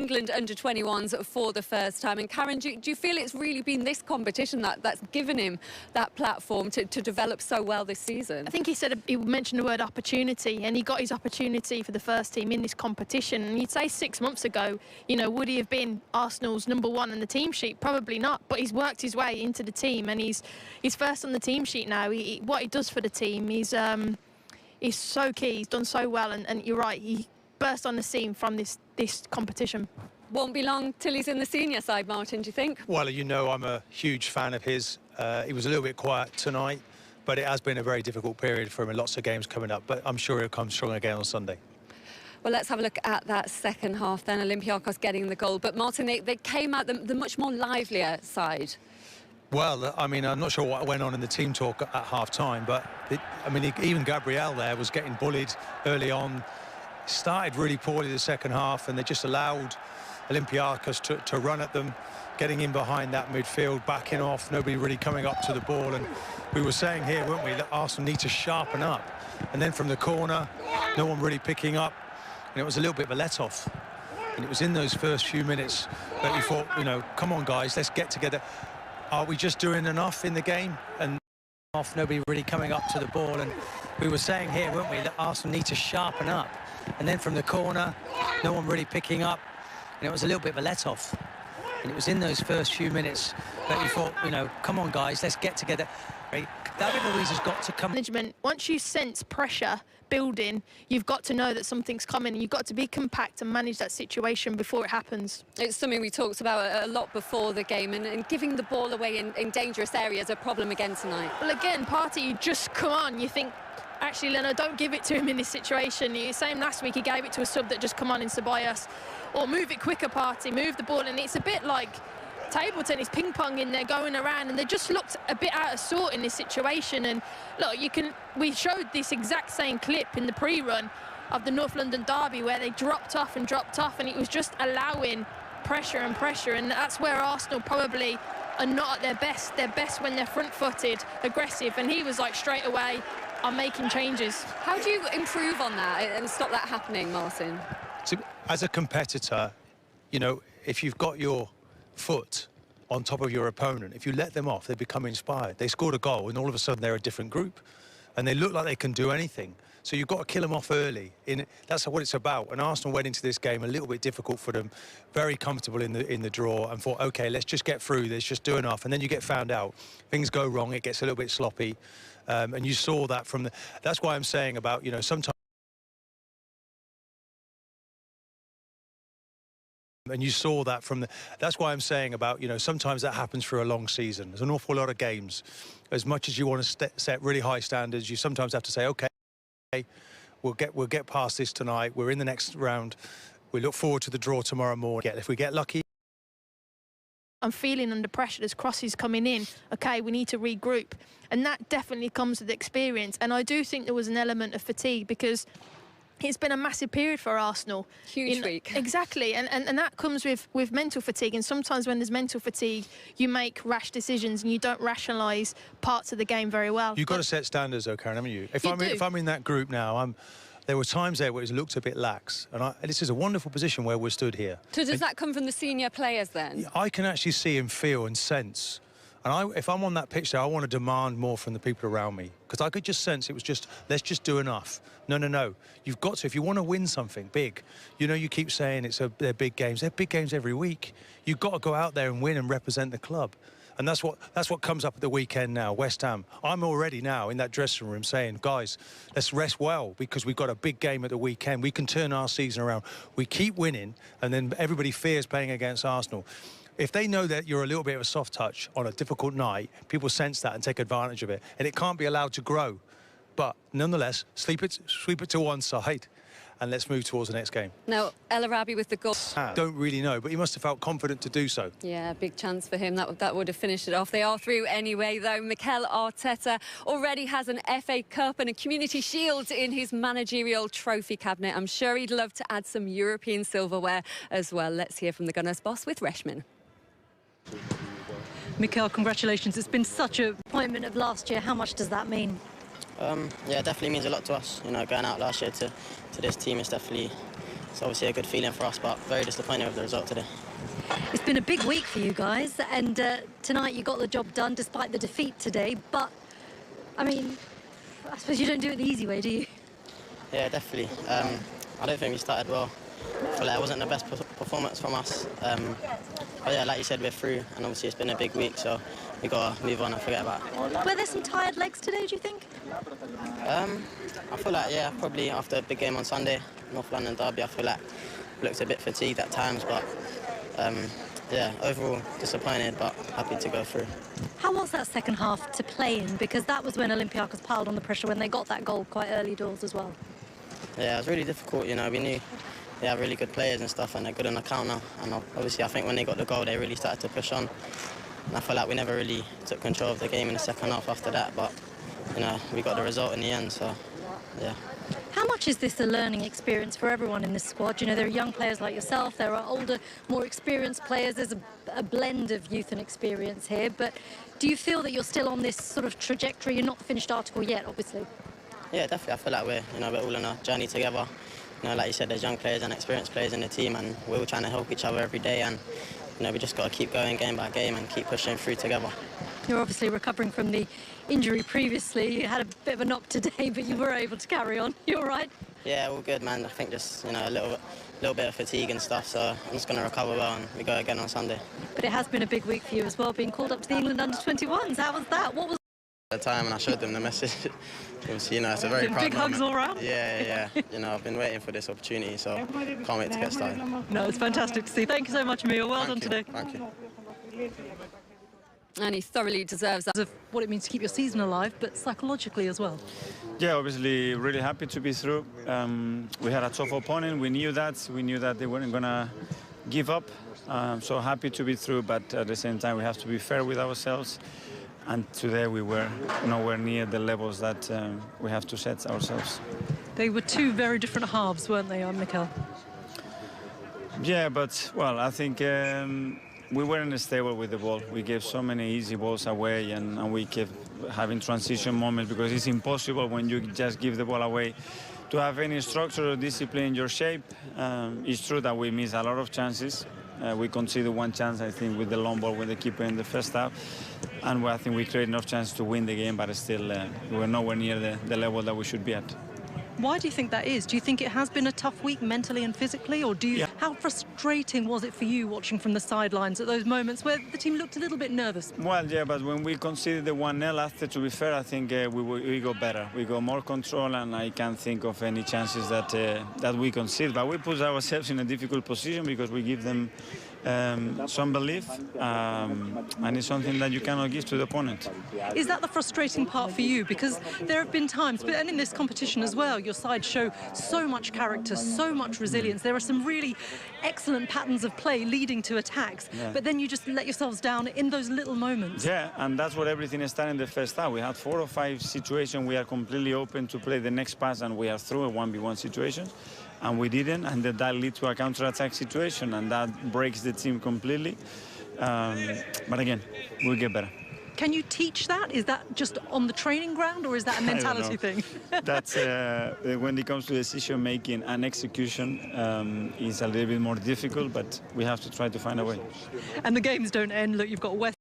England under-21s for the first time. And Karen, do you feel it's really been this competition that's given him that platform to develop so well this season? I think he mentioned the word opportunity, and he got his opportunity for the first team in this competition. And you'd say 6 months ago, you know, would he have been Arsenal's #1 on the team sheet? Probably not, but he's worked his way into the team, and he's first on the team sheet now. What he does for the team, he's so key. He's done so well, and you're right, he burst on the scene from this competition. Won't be long till he's in the senior side, Martin, do you think? Well, you know, I'm a huge fan of his. He was a little bit quiet tonight, but it has been a very difficult period for him and lots of games coming up, but I'm sure he'll come strong again on Sunday. Well, let's have a look at that second half then. Olympiakos getting the goal, but Martin, they came out the much more livelier side. Well, I mean, I'm not sure what went on in the team talk at half-time, but, even Gabriel there was getting bullied early on. Started really poorly the second half, and they just allowed Olympiakos to run at them, getting in behind that midfield, backing off, nobody really coming up to the ball. And we were saying here, weren't we, that Arsenal need to sharpen up. And then from the corner, no one really picking up, and it was a little bit of a let-off. And it was in those first few minutes that we thought, you know, come on, guys, let's get together. Are we just doing enough in the game? And off, nobody really coming up to the ball. And we were saying here, weren't we, that Arsenal need to sharpen up. And then from the corner, no one really picking up, and it was a little bit of a let-off. And it was in those first few minutes that we thought, you know, come on, guys, let's get together. David Luiz has got to come. Management, once you sense pressure building, you've got to know that something's coming, and you've got to be compact and manage that situation before it happens. It's something we talked about a lot before the game, and giving the ball away in dangerous areas a problem again tonight. Well, again, Partey, you just come on, you think, actually, Leno, don't give it to him in this situation. Same last week, he gave it to a sub that just come on in Ceballos. Or move it quicker, Partey, move the ball, and it's a bit like table tennis, ping pong in there going around, and they just looked a bit out of sort in this situation. And look, we showed this exact same clip in the pre-run of the North London derby where they dropped off, and it was just allowing pressure, and that's where Arsenal probably are not at their best. They're best when they're front-footed, aggressive, and he was like straight away, I'm making changes. How do you improve on that and stop that happening, Martin? So, as a competitor, you know, if you've got your foot on top of your opponent, if you let them off, they become inspired. They scored a goal, and all of a sudden they're a different group, and they look like they can do anything. So you've got to kill them off early. That's what it's about. And Arsenal went into this game a little bit difficult for them, very comfortable in the draw, and thought, OK, let's just get through this, just do enough. And then you get found out. Things go wrong, it gets a little bit sloppy. And you saw that from the... That's why I'm saying about, you know, sometimes... And you saw that from the... That's why I'm saying about, you know, sometimes that happens through a long season. There's an awful lot of games. As much as you want to set really high standards, you sometimes have to say, OK, we'll get past this tonight. We're in the next round. We look forward to the draw tomorrow morning. If we get lucky... I'm feeling under pressure, there's crosses coming in. OK, we need to regroup. And that definitely comes with experience. And I do think there was an element of fatigue, because it's been a massive period for Arsenal. Huge week. Exactly, and that comes with mental fatigue. And sometimes when there's mental fatigue, you make rash decisions and you don't rationalise parts of the game very well. You've got to set standards, though, Karen, haven't you? If I'm in that group now, there were times there where it looked a bit lax. And this is a wonderful position where we're stood here. So does that come from the senior players then? I can actually see and feel and sense. And if I'm on that pitch there, I want to demand more from the people around me, because I could just sense it was just, let's just do enough. No. You've got to, if you want to win something big, you know, you keep saying they're big games. They're big games every week. You've got to go out there and win and represent the club. And that's what comes up at the weekend now, West Ham. I'm already now in that dressing room saying, guys, let's rest well, because we've got a big game at the weekend. We can turn our season around. We keep winning, and then everybody fears playing against Arsenal. If they know that you're a little bit of a soft touch on a difficult night, people sense that and take advantage of it, and it can't be allowed to grow. But nonetheless, sweep it to one side, and let's move towards the next game. Now, El Arabi with the goal. Don't really know, but he must have felt confident to do so. Yeah, big chance for him. That would have finished it off. They are through anyway, though. Mikel Arteta already has an FA Cup and a Community Shield in his managerial trophy cabinet. I'm sure he'd love to add some European silverware as well. Let's hear from the Gunners boss with Reshman. Mikel, congratulations. It's been such a appointment of last year. How much does that mean? Yeah, it definitely means a lot to us. You know, going out last year to this team is definitely it's obviously a good feeling for us, but very disappointed with the result today. It's been a big week for you guys, and tonight you got the job done despite the defeat today. But, I mean, I suppose you don't do it the easy way, do you? Yeah, definitely. I don't think we started well. I feel like it wasn't the best performance from us. But yeah, like you said, we're through, and obviously it's been a big week, so we got to move on and forget about it. Were there some tired legs today, do you think? I feel like, yeah, probably after a big game on Sunday, North London derby, I feel like looked a bit fatigued at times, but yeah, overall disappointed, but happy to go through. How was that second half to play in? Because that was when Olympiakos piled on the pressure when they got that goal quite early doors as well. Yeah, it was really difficult, you know, we knew they have really good players and stuff, and they're good on the counter, and obviously I think when they got the goal, they really started to push on. And I feel like we never really took control of the game in the second half after that, but, you know, we got the result in the end, so, yeah. How much is this a learning experience for everyone in this squad? You know, there are young players like yourself, there are older, more experienced players. There's a blend of youth and experience here, but do you feel that you're still on this sort of trajectory? You're not the finished article yet, obviously. Yeah, definitely. I feel like we're all on a journey together. You know, like you said, there's young players and experienced players in the team, and we're all trying to help each other every day, and, you know, we just got to keep going game by game and keep pushing through together. You're obviously recovering from the injury previously. You had a bit of a knock today, but you were able to carry on. You all right? Yeah, all good, man. I think just, you know, a little bit of fatigue and stuff, so I'm just going to recover well and we go again on Sunday. But it has been a big week for you as well, being called up to the England under-21s. How was that? What was the time, and I showed them the message. Obviously, you know, it's a very proud big moment. hugs all around? Yeah. You know, I've been waiting for this opportunity, so can't wait to get started. No, it's fantastic to see. Thank you so much, Emil. Well done today. Thank you. And he thoroughly deserves that. Of what it means to keep your season alive, but psychologically as well. Yeah, obviously really happy to be through. We had a tough opponent. We knew that. We knew that they weren't going to give up. So happy to be through, but at the same time we have to be fair with ourselves. And today we were nowhere near the levels that we have to set ourselves. They were two very different halves, weren't they, Mikel? Yeah, but, well, I think we weren't stable with the ball. We gave so many easy balls away, and we kept having transition moments, because it's impossible when you just give the ball away to have any structure or discipline in your shape. It's true that we missed a lot of chances. We conceded one chance, I think, with the long ball with the keeper in the first half. And I think we created enough chance to win the game, but still we were nowhere near the level that we should be at. Why do you think that is? Do you think it has been a tough week mentally and physically, or do you? Yeah. How frustrating was it for you watching from the sidelines at those moments where the team looked a little bit nervous? Well, yeah, but when we conceded the 1-0 after, to be fair, I think we got better. We got more control, and I can't think of any chances that we conceded. But we put ourselves in a difficult position because we give them some belief, and it's something that you cannot give to the opponent. Is that the frustrating part for you? Because there have been times, and in this competition as well, your side show so much character, so much resilience. There are some really excellent patterns of play leading to attacks, but then you just let yourselves down in those little moments. Yeah, and that's what everything started in the first half. We had 4 or 5 situations. We are completely open to play the next pass, and we are through a 1v1 situation. And we didn't, and that leads to a counter-attack situation, and that breaks the team completely. But again, we'll get better. Can you teach that? Is that just on the training ground, or is that a mentality thing? That's when it comes to decision-making and execution, is a little bit more difficult, but we have to try to find a way. And the games don't end. Look, you've got West